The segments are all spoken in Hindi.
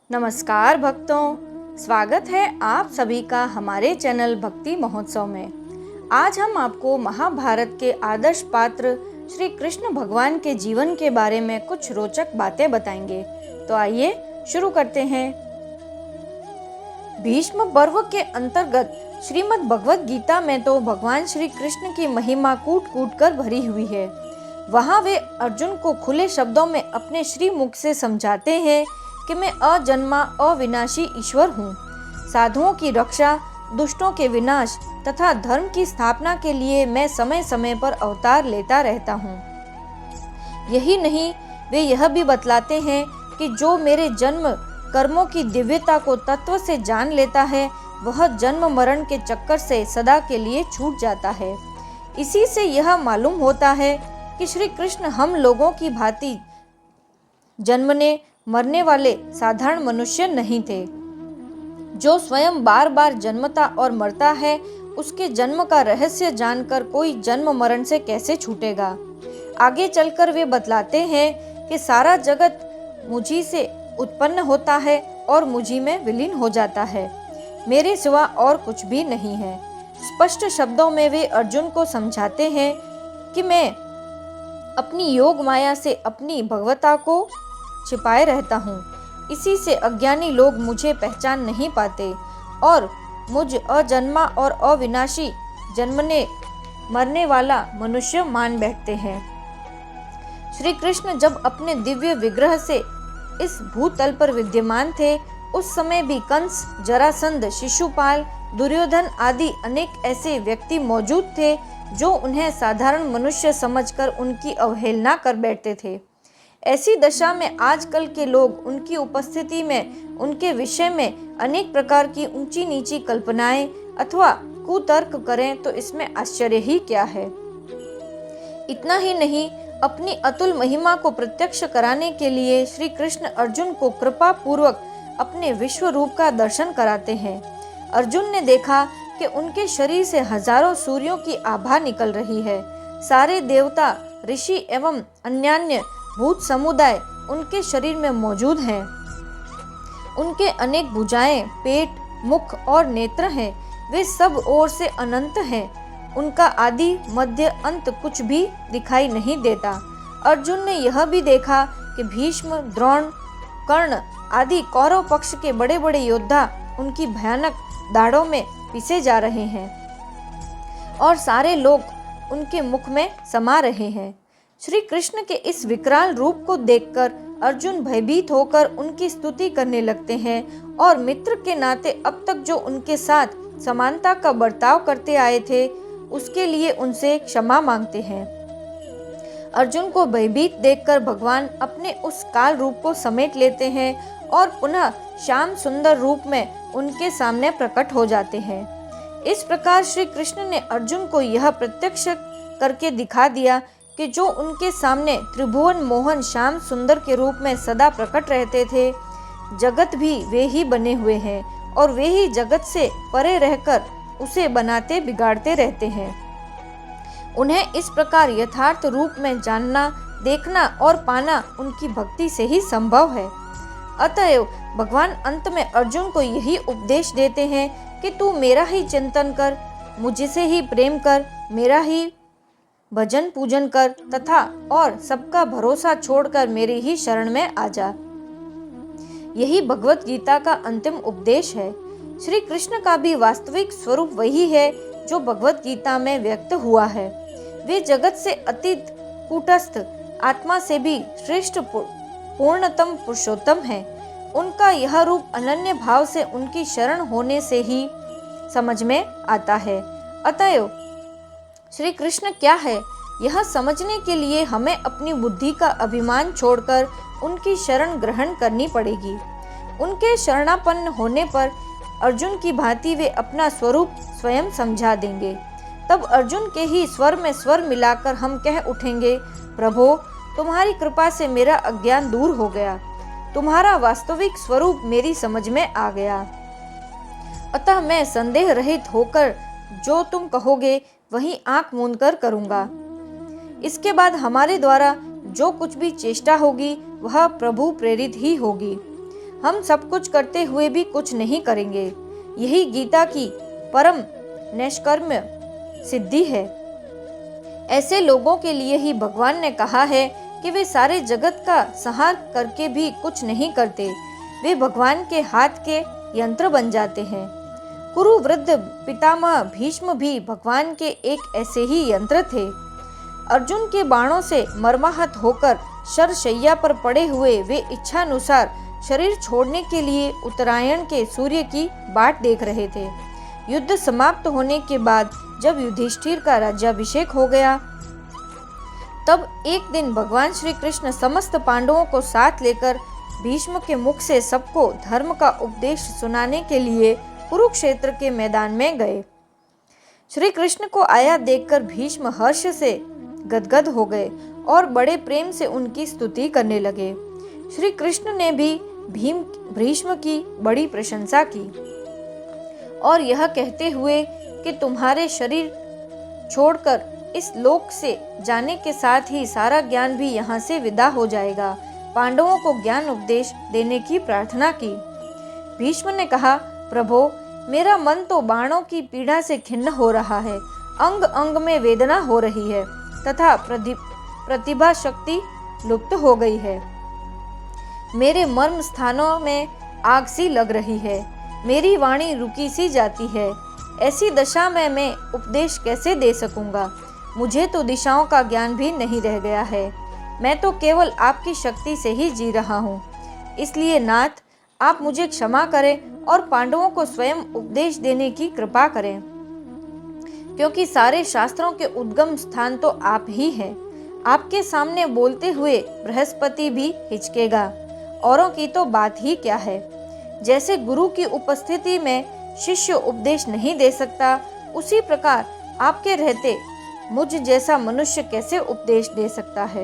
नमस्कार भक्तों, स्वागत है आप सभी का हमारे चैनल भक्ति महोत्सव में। आज हम आपको महाभारत के आदर्श पात्र श्री कृष्ण भगवान के जीवन के बारे में कुछ रोचक बातें बताएंगे। तो आइए शुरू करते हैं। भीष्म पर्व के अंतर्गत श्रीमद् भगवत गीता में तो भगवान श्री कृष्ण की महिमा कूट कूट कर भरी हुई है। वहाँ वे अर्जुन को खुले शब्दों में अपने श्री मुख से समझाते हैं कि मैं अजन्मा अविनाशी ईश्वर हूँ। साधुओं की रक्षा, दुष्टों के विनाश तथा धर्म की स्थापना के लिए मैं समय समय पर अवतार लेता रहता हूँ। यही नहीं, वे यह भी बतलाते हैं कि जो मेरे जन्म कर्मों की दिव्यता को तत्व से जान लेता है, वह जन्म मरण के चक्कर से सदा के लिए छूट जाता है। इसी से यह मालूम होता है कि श्री कृष्ण हम लोगों की भांति जन्मने मरने वाले साधारण मनुष्य नहीं थे। जो स्वयं बार बार जन्मता और मरता है, उसके जन्म का रहस्य जानकर कोई जन्म मरण से कैसे छूटेगा। आगे चलकर वे बतलाते हैं कि सारा जगत मुझी से उत्पन्न होता है और मुझी में विलीन हो जाता है। मेरे सिवा और कुछ भी नहीं है। स्पष्ट शब्दों में वे अर्जुन को समझाते हैं कि मैं अपनी योग माया से अपनी भगवता को छिपाए रहता हूँ। इसी से अज्ञानी लोग मुझे पहचान नहीं पाते और मुझ अजन्मा और अविनाशी जन्मने मरने वाला मनुष्य मान बैठते हैं। श्री कृष्ण जब अपने दिव्य विग्रह से इस भूतल पर विद्यमान थे, उस समय भी कंस, जरासंध, शिशुपाल, दुर्योधन आदि अनेक ऐसे व्यक्ति मौजूद थे जो उन्हें साधारण मनुष्य समझकर उनकी अवहेलना कर बैठते थे। ऐसी दशा में आजकल के लोग उनकी उपस्थिति में उनके विषय में अनेक प्रकार की ऊंची नीची कल्पनाएं अथवा कुतर्क करें तो इसमें आश्चर्य ही क्या है। इतना ही नहीं, अपनी अतुल महिमा को प्रत्यक्ष कराने के लिए श्री कृष्ण अर्जुन को कृपा पूर्वक अपने विश्व रूप का दर्शन कराते हैं। अर्जुन ने देखा कि उनके शरीर से हजारों सूर्यों की आभा निकल रही है। सारे देवता, ऋषि एवं अन्यान्य भूत समुदाय उनके शरीर में मौजूद हैं। उनके अनेक भुजाएं, पेट, मुख और नेत्र हैं। वे सब ओर से अनंत हैं। उनका आदि मध्य अंत कुछ भी दिखाई नहीं देता। अर्जुन ने यह भी देखा कि भीष्म, द्रोण, कर्ण आदि कौरव पक्ष के बड़े बड़े योद्धा उनकी भयानक दाढ़ों में पिसे जा रहे हैं और सारे लोग उनके मुख में समा रहे हैं। श्री कृष्ण के इस विकराल रूप को देखकर अर्जुन भयभीत होकर उनकी स्तुति करने लगते हैं और मित्र के नाते अब तक जो उनके साथ समानता का बर्ताव करते आए थे, उसके लिए उनसे क्षमा मांगते हैं। अर्जुन को भयभीत देखकर भगवान अपने उस काल रूप को समेट लेते हैं और पुनः श्याम सुंदर रूप में उनके सामने प्रकट हो जाते हैं। इस प्रकार श्री कृष्ण ने अर्जुन को यह प्रत्यक्ष करके दिखा दिया कि जो उनके सामने त्रिभुवन मोहन श्याम सुंदर के रूप में सदा प्रकट रहते थे, जगत भी वे ही बने हुए हैं और वे ही जगत से परे रहकर उसे बनाते बिगाड़ते रहते हैं। उन्हें इस प्रकार यथार्थ रूप में जानना, देखना और पाना उनकी भक्ति से ही संभव है। अतएव भगवान अंत में अर्जुन को यही उपदेश देते हैं कि तू मेरा ही चिंतन कर, मुझसे ही प्रेम कर, मेरा ही भजन पूजन कर तथा और सबका भरोसा छोड़कर मेरी ही शरण में आ जा। यही भगवत गीता का अंतिम उपदेश है। श्री कृष्ण का भी वास्तविक स्वरूप वही है जो भगवत गीता में व्यक्त हुआ है। वे जगत से अतीत, कूटस्थ, आत्मा से भी श्रेष्ठ पूर्णतम पुरुषोत्तम हैं। उनका यह रूप अनन्य भाव से उनकी शरण होने से ही समझ में आता है। अतएव श्री कृष्ण क्या है, यह समझने के लिए हमें अपनी बुद्धि का अभिमान छोड़कर उनकी शरण ग्रहण करनी पड़ेगी। उनके शरणापन्न होने पर अर्जुन की भांति वे अपना स्वरूप स्वयं समझा देंगे। तब अर्जुन के ही स्वर में स्वर मिलाकर हम कह उठेंगे, प्रभो, तुम्हारी कृपा से मेरा अज्ञान दूर हो गया, तुम्हारा वास्तविक स्वरूप मेरी समझ में आ गया। अतः मैं संदेह रहित होकर जो तुम कहोगे वही आंख मूंद कर करूँगा। इसके बाद हमारे द्वारा जो कुछ भी चेष्टा होगी वह प्रभु प्रेरित ही होगी। हम सब कुछ करते हुए भी कुछ नहीं करेंगे। यही गीता की परम निष्कर्म्य सिद्धि है। ऐसे लोगों के लिए ही भगवान ने कहा है कि वे सारे जगत का संहार करके भी कुछ नहीं करते, वे भगवान के हाथ के यंत्र बन जाते हैं। कुरु वृद्ध पितामह भीष्म भी भगवान के एक ऐसे ही यंत्र थे। अर्जुन के बाणों से मर्माहत होकर शरशैया पर पड़े हुए वे इच्छानुसार शरीर छोड़ने के लिए उत्तरायण के सूर्य की बाट देख रहे थे। युद्ध समाप्त होने के बाद जब युधिष्ठिर का राज्याभिषेक हो गया, तब एक दिन भगवान श्री कृष्ण समस्त पांडवों को साथ लेकर भीष्म के मुख से सबको धर्म का उपदेश सुनाने के लिए कुरुक्षेत्र के मैदान में गए। श्री कृष्ण को आया देखकर भीष्म हर्ष से गदगद हो गए और बड़े प्रेम से उनकी स्तुति करने लगे। श्री कृष्ण ने भी भीष्म की बड़ी प्रशंसा की और यह कहते हुए कि तुम्हारे शरीर छोड़कर इस लोक से जाने के साथ ही सारा ज्ञान भी यहाँ से विदा हो जाएगा, पांडवों को ज्ञान उपदेश देने की प्रार्थना की। भीष्म ने कहा, प्रभो, मेरा मन तो बाणों की पीड़ा से खिन्न हो रहा है, अंग अंग में वेदना हो रही है तथा प्रतिभा शक्ति लुप्त हो गई है। मेरे मर्म स्थानों में आग सी लग रही है, मेरी वाणी रुकी सी जाती है। ऐसी दशा में मैं उपदेश कैसे दे सकूंगा? मुझे तो दिशाओं का ज्ञान भी नहीं रह गया है। मैं तो केवल आपकी शक्ति से ही जी रहा हूँ। इसलिए नाथ, आप मुझे क्षमा करें और पांडवों को स्वयं उपदेश देने की कृपा करें, क्योंकि सारे शास्त्रों के उद्गम स्थान तो आप ही हैं। आपके सामने बोलते हुए बृहस्पति भी हिचकेगा, औरों की तो बात ही क्या है। जैसे गुरु की उपस्थिति में शिष्य उपदेश नहीं दे सकता, उसी प्रकार आपके रहते मुझ जैसा मनुष्य कैसे उपदेश दे सकता है।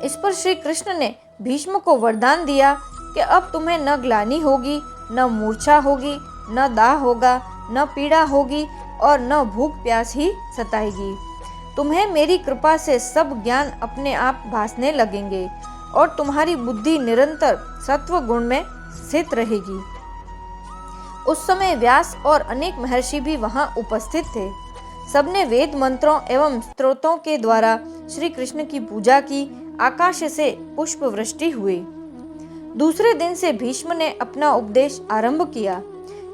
इस पर श्री कृष्ण ने भीष्म को वरदान दिया कि अब तुम्हें न ग्लानि होगी, न मूर्छा होगी, न दाह होगा, न पीड़ा होगी और न भूख प्यास ही सताएगी। तुम्हें मेरी कृपा से सब ज्ञान अपने आप भासने लगेंगे और तुम्हारी बुद्धि निरंतर सत्व गुण में स्थित रहेगी। उस समय व्यास और अनेक महर्षि भी वहां उपस्थित थे। सबने वेद मंत्रों एवं स्तोत्रों के द्वारा श्री कृष्ण की पूजा की। आकाश से पुष्प वृष्टि हुई। दूसरे दिन से भीष्म ने अपना उपदेश आरंभ किया।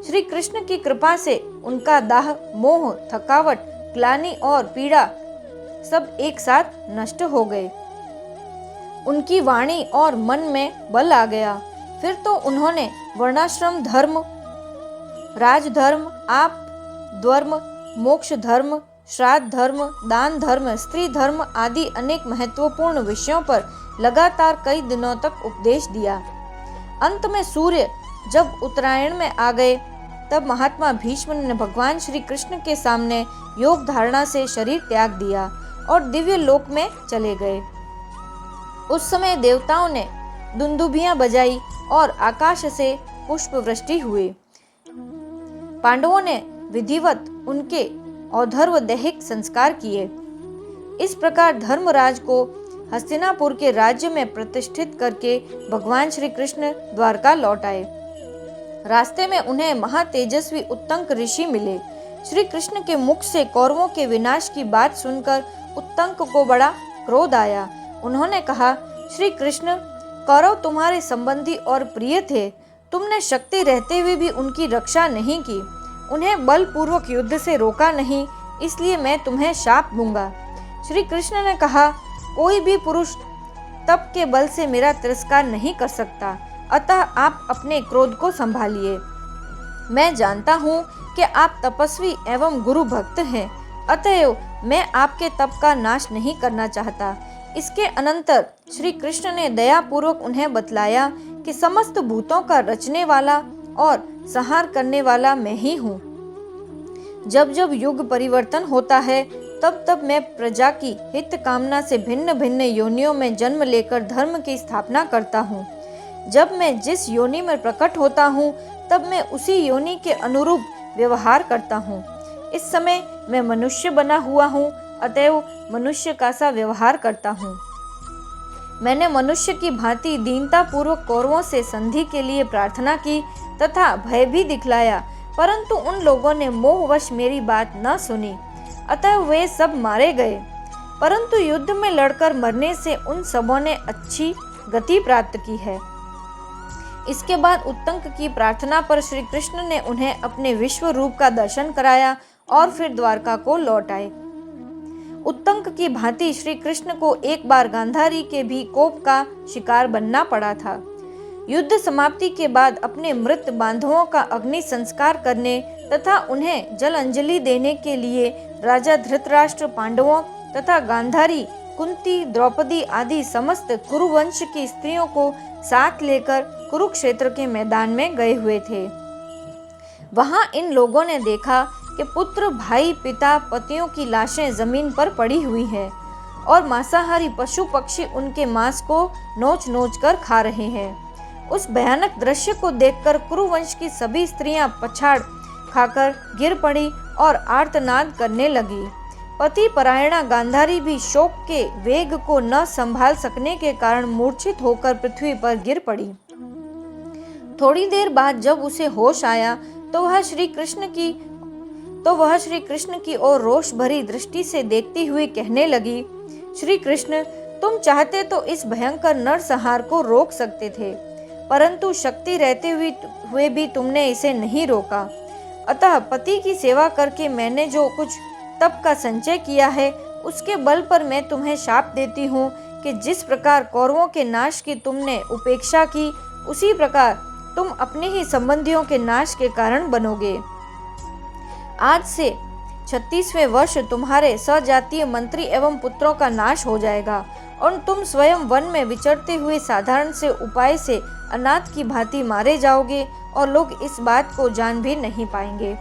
श्री कृष्ण की कृपा से उनका दाह, मोह, थकावट, ग्लानि और पीड़ा सब एक साथ नष्ट हो गए। उनकी वाणी और मन में बल आ गया। फिर तो उन्होंने वर्णाश्रम धर्म, राजधर्म, आप धर्म, मोक्ष धर्म, श्राद्ध धर्म, दान धर्म, स्त्री धर्म आदि अनेक महत्वपूर्ण विषयों पर लगातार कई दिनों तक उपदेश दिया। अंत में सूर्य जब उत्तरायण में आ गए, तब महात्मा भीष्म ने भगवान श्री कृष्ण के सामने योग धारणा से शरीर त्याग दिया और दिव्य लोक में चले गए। उस समय देवताओं ने दुंदुभियां बजाई और आकाश से पुष्प वृष्टि हुई। पांडवों ने विधिवत उनके औधर्व दैहिक संस्कार किए। इस प्रकार धर्मराज को हस्तिनापुर के राज्य में प्रतिष्ठित करके भगवान श्री कृष्ण द्वारका लौट आए। रास्ते में उन्हें महातेजस्वी उत्तंक ऋषि मिले। श्री कृष्ण के मुख से कौरवों के विनाश की बात सुनकर उत्तंक को बड़ा क्रोध आया। उन्होंने कहा, श्री कृष्ण, कौरव तुम्हारे संबंधी और प्रिय थे। तुमने शक्ति रहते हुए भी उनकी रक्षा नहीं की, उन्हें बलपूर्वक युद्ध से रोका नहीं, इसलिए मैं तुम्हें शाप दूंगा। श्री कृष्ण ने कहा, कोई भी पुरुष तप के बल से मेरा तिरस्कार नहीं कर सकता, अतः आप अपने क्रोध को संभालिए। मैं जानता हूँ कि आप तपस्वी एवं गुरु भक्त हैं, अतएव मैं आपके तप का नाश नहीं करना चाहता। इसके अनंतर श्री कृष्ण ने दयापूर्वक उन्हें बतलाया कि समस्त भूतों का रचने वाला और संहार करने वाला मैं ही हूँ। जब जब युग परिवर्तन होता है, तब तब मैं प्रजा की हित कामना से भिन्न भिन्न योनियों में जन्म लेकर धर्म की स्थापना करता हूँ। जब मैं जिस योनि में प्रकट होता हूँ, तब मैं उसी योनि के अनुरूप व्यवहार करता हूँ। इस समय मैं मनुष्य बना हुआ हूँ, अतएव मनुष्य का सा व्यवहार करता हूँ। मैंने मनुष्य की भांति दीनता पूर्वक कौरवों से संधि के लिए प्रार्थना की तथा भय भी दिखलाया, परंतु उन लोगों ने मोहवश मेरी बात न सुनी, अतः वे सब मारे गए। परंतु युद्ध में लड़कर मरने से उन सबों ने अच्छी गति प्राप्त की है। इसके बाद उत्तंक की प्रार्थना पर श्री कृष्ण ने उन्हें अपने विश्व रूप का दर्शन कराया और फिर द्वारका को लौट आए। उत्तंक की भांति श्री कृष्ण को एक बार गांधारी के भी कोप का शिकार बनना पड़ा था। युद्ध समाप्ति के बाद अपने मृत बांधवों का अग्नि संस्कार करने तथा उन्हें जल अंजलि देने के लिए राजा धृतराष्ट्र पांडवों तथा गांधारी, कुंती, द्रौपदी आदि समस्त कुरुवंश की स्त्रियों को साथ लेकर कुरुक्षेत्र के मैदान में गए हुए थे। वहां इन लोगों ने देखा कि पुत्र, भाई, पिता, पतियों की लाशें जमीन पर पड़ी हुई हैं और मांसाहारी पशु पक्षी उनके मांस को नोच नोच कर खा रहे हैं। उस भयानक दृश्य को देखकर कुरुवंश की सभी स्त्रियां पछाड़ खाकर गिर पड़ी और आर्तनाद करने लगी। पति परायणा गांधारी भी शोक के वेग को न संभाल सकने के कारण मूर्छित होकर पृथ्वी पर गिर पड़ी। थोड़ी देर बाद जब उसे होश आया तो वह श्री कृष्ण की ओर रोष भरी दृष्टि से देखती हुई कहने लगी, श्री कृष्ण, तुम चाहते तो इस भयंकर नरसंहार को रोक सकते थे, परंतु शक्ति रहते हुए भी तुमने इसे नहीं रोका। अतः पति की सेवा करके मैंने जो कुछ तप का संचय किया है, उसके बल पर मैं तुम्हें शाप देती हूँ कि जिस प्रकार कौरवों के नाश की तुमने उपेक्षा की, उसी प्रकार तुम अपने ही संबंधियों के नाश के कारण बनोगे। आज से 36वें वर्ष तुम्हारे सजातीय मंत्री एवं पुत्रों का नाश हो जाएगा और तुम स्वयं वन में विचरते हुए साधारण से उपाय से अनाथ की भांति मारे जाओगे और लोग इस बात को जान भी नहीं पाएंगे।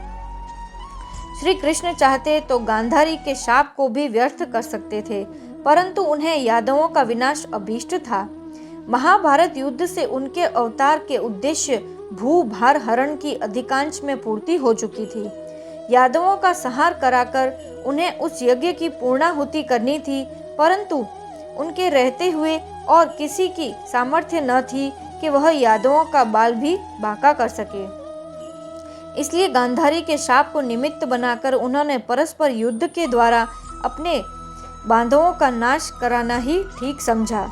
श्री कृष्ण चाहते तो गांधारी के शाप को भी व्यर्थ कर सकते थे, परंतु उन्हें यादवों का विनाश अभीष्ट था। महाभारत युद्ध से उनके अवतार के उद्देश्य भूभार हरण की अधिकांश में पूर्ति हो चुकी थी। यादवों का संहार कराकर उन्हें उस यज्ञ की पूर्णाहुति करनी थी, परंतु उनके रहते हुए और किसी की सामर्थ्य न थी कि वह यादवों का बाल भी बांका कर सके। इसलिए गांधारी के शाप को निमित्त बनाकर उन्होंने परस्पर युद्ध के द्वारा अपने बांधवों का नाश कराना ही ठीक समझा।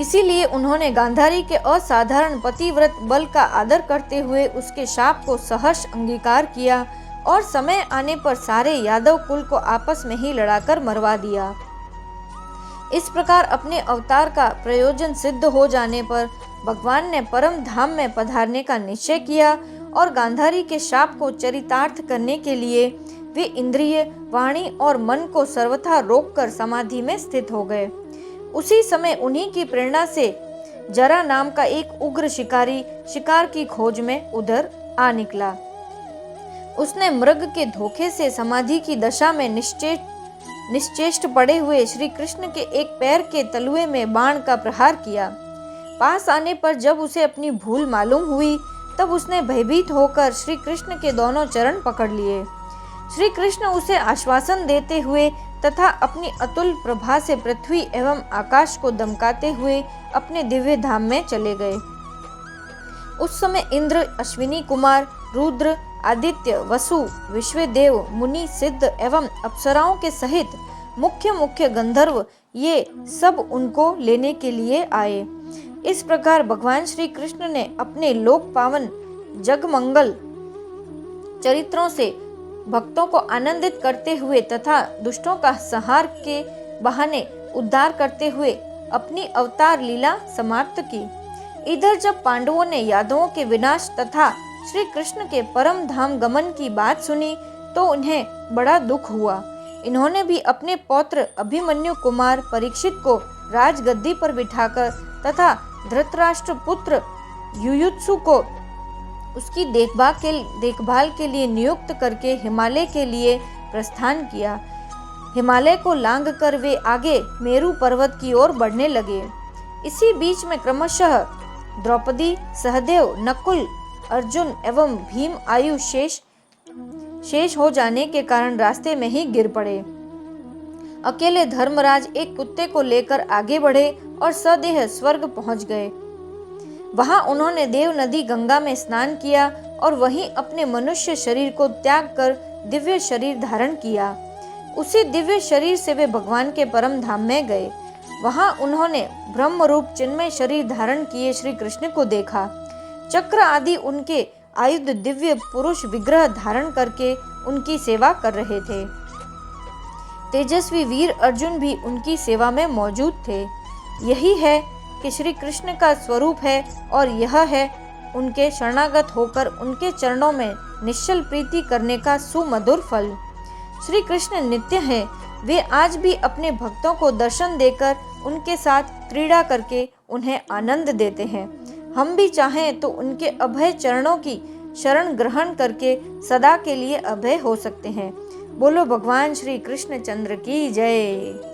इसीलिए उन्होंने गांधारी के असाधारण पतिव्रत बल का आदर करते हुए उसके शाप को सहर्ष अंगीकार किया और समय आने पर सारे यादव कुल को आपस में ही लड़ाकर मरवा दिया। इस प्रकार अपने अवतार का प्रयोजन सिद्ध हो जाने पर भगवान ने परम धाम में पधारने का निश्चय किया और गांधारी के शाप को चरितार्थ करने के लिए वे इंद्रिय, वाणी और मन को सर्वथा रोककर समाधि में स्थित हो गए। उसी समय उन्हीं की प्रेरणा से जरा नाम का एक उग्र शिकारी शिकार की खोज में उधर आ निकला। उसने मृग के धोखे से समाधि की दशा में निश्चेष्ट पड़े हुए श्री कृष्ण के एक पैर के तलुए में बाण का प्रहार किया। पास आने पर जब उसे अपनी भूल मालूम हुई तब उसने भयभीत होकर श्री कृष्ण के दोनों चरण पकड़ लिए। श्री कृष्ण उसे आश्वासन देते हुए तथा अपनी अतुल प्रभा से पृथ्वी एवं आकाश को दमकाते हुए अपने दिव्य धाम में चले गए। उस समय इंद्र, अश्विनी कुमार, रुद्र, आदित्य, वसु, विश्वदेव, मुनि, सिद्ध एवं अप्सराओं के सहित मुख्य गंधर्व ये सब उनको लेने के लिए आए। इस प्रकार भगवान श्री कृष्ण ने अपने लोक पावन जगमंगल चरित्रों से भक्तों को आनंदित करते हुए तथा दुष्टों का संहार के बहाने उद्धार करते हुए अपनी अवतार लीला समाप्त की। इधर जब पांडवों ने यादवों के विनाश तथा श्री कृष्ण के परम धाम गमन की बात सुनी तो उन्हें बड़ा दुख हुआ। इन्होंने भी अपने पौत्र अभिमन्यु कुमार परीक्षित को राजगद्दी पर बिठाकर तथा धृतराष्ट्र पुत्र युयुत्सु को उसकी देखभाल के लिए नियुक्त करके हिमालय के लिए प्रस्थान किया। हिमालय को लांघकर वे आगे मेरु पर्वत की ओर बढ़ने लगे। इसी बीच में क्रमशः द्रौपदी, सहदेव, नकुल, अर्जुन एवं भीम आयु शेष हो जाने के कारण रास्ते में ही गिर पड़े। अकेले धर्मराज एक कुत्ते को लेकर आगे बढ़े और सदेह स्वर्ग पहुंच गए। वहां उन्होंने देव नदी गंगा में स्नान किया और वहीं अपने मनुष्य शरीर को त्याग कर दिव्य शरीर धारण किया। उसी दिव्य शरीर से वे भगवान के परम धाम में गए। वहां उन्होंने ब्रह्म रूप चिन्मय शरीर धारण किए श्री कृष्ण को देखा। चक्र आदि उनके आयुध दिव्य पुरुष विग्रह धारण करके उनकी सेवा कर रहे थे। तेजस्वी वीर अर्जुन भी उनकी सेवा में मौजूद थे। यही है कि श्री कृष्ण का स्वरूप है और यह है उनके शरणागत होकर उनके चरणों में निश्चल प्रीति करने का सुमधुर फल। श्री कृष्ण नित्य हैं। वे आज भी अपने भक्तों को दर्शन देकर उनके साथ क्रीड़ा करके उन्हें आनंद देते हैं। हम भी चाहें तो उनके अभय चरणों की शरण ग्रहण करके सदा के लिए अभय हो सकते हैं। बोलो भगवान श्री कृष्ण चंद्र की जय।